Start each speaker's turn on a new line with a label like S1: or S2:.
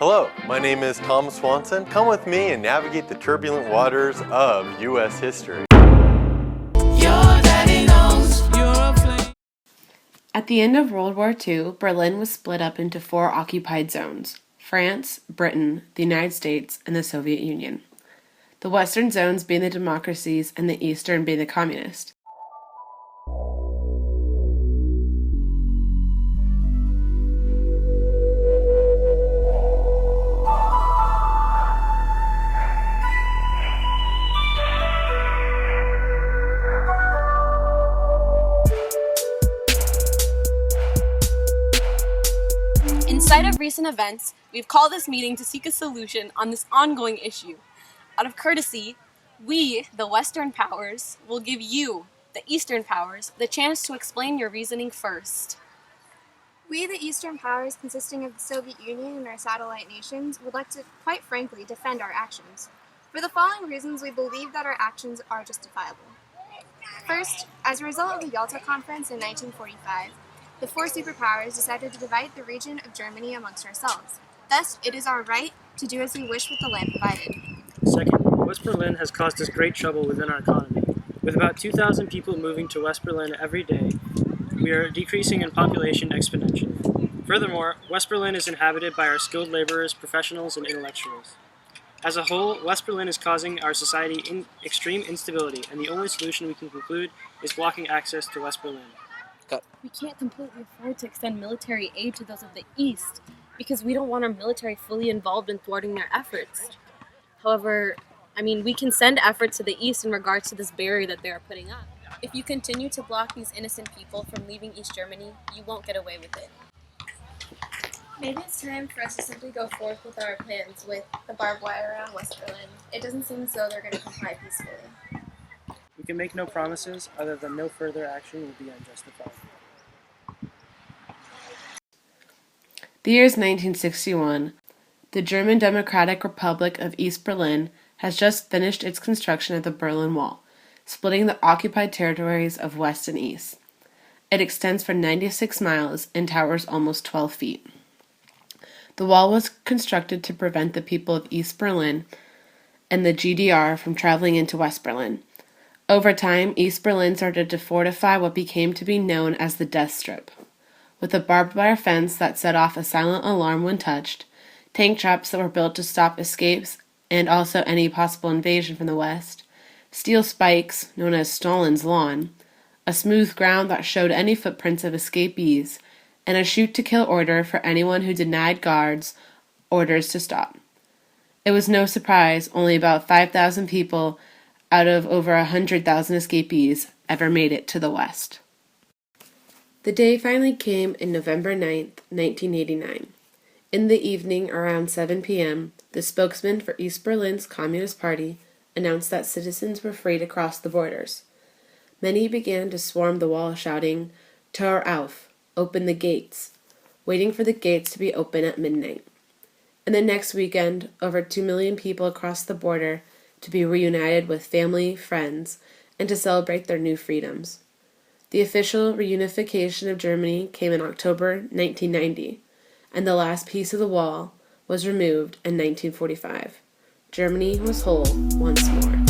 S1: Hello, my name is Tom Swanson. Come with me and navigate the turbulent waters of U.S. history.
S2: At the end of World War II, Berlin was split up into 4 occupied zones: France, Britain, the United States, and the Soviet Union. The western zones being the democracies and the eastern being the communist.
S3: In sight of recent events, we've called this meeting to seek a solution on this ongoing issue. Out of courtesy, we, the Western powers, will give you, the Eastern powers, the chance to explain your reasoning first.
S4: We, the Eastern powers consisting of the Soviet Union and our satellite nations, would like to, quite frankly, defend our actions. For the following reasons, we believe that our actions are justifiable. First, as a result of the Yalta Conference in 1945, the 4 superpowers decided to divide the region of Germany amongst ourselves. Thus, it is our right to do as we wish with the land provided.
S5: Second, West Berlin has caused us great trouble within our economy. With about 2,000 people moving to West Berlin every day, we are decreasing in population exponentially. Furthermore, West Berlin is inhabited by our skilled laborers, professionals, and intellectuals. As a whole, West Berlin is causing our society extreme instability, and the only solution we can conclude is blocking access to West Berlin.
S3: We can't completely afford to extend military aid to those of the East because we don't want our military fully involved in thwarting their efforts. However, we can send efforts to the East in regards to this barrier that they are putting up. If you continue to block these innocent people from leaving East Germany, you won't get away with it.
S4: Maybe it's time for us to simply go forth with our plans with the barbed wire around West Berlin. It doesn't seem as though they're going to comply peacefully.
S5: We can make no promises other than no further action will be unjustified.
S2: The year is 1961. The German Democratic Republic of East Berlin has just finished its construction of the Berlin Wall, splitting the occupied territories of West and East. It extends for 96 miles and towers almost 12 feet. The wall was constructed to prevent the people of East Berlin and the GDR from traveling into West Berlin. Over time, East Berlin started to fortify what became to be known as the Death Strip, with a barbed wire fence that set off a silent alarm when touched, tank traps that were built to stop escapes and also any possible invasion from the west, steel spikes, known as Stalin's Lawn, a smooth ground that showed any footprints of escapees, and a shoot-to-kill order for anyone who denied guards orders to stop. It was no surprise only about 5,000 people out of over 100,000 escapees ever made it to the west. The day finally came in November 9th, 1989. In the evening, around 7 p.m., the spokesman for East Berlin's Communist Party announced that citizens were free to cross the borders. Many began to swarm the wall shouting, "Tor auf," open the gates, waiting for the gates to be open at midnight. And the next weekend, over 2 million people crossed the border to be reunited with family, friends, and to celebrate their new freedoms. The official reunification of Germany came in October 1990, and the last piece of the wall was removed in 1945. Germany was whole once more.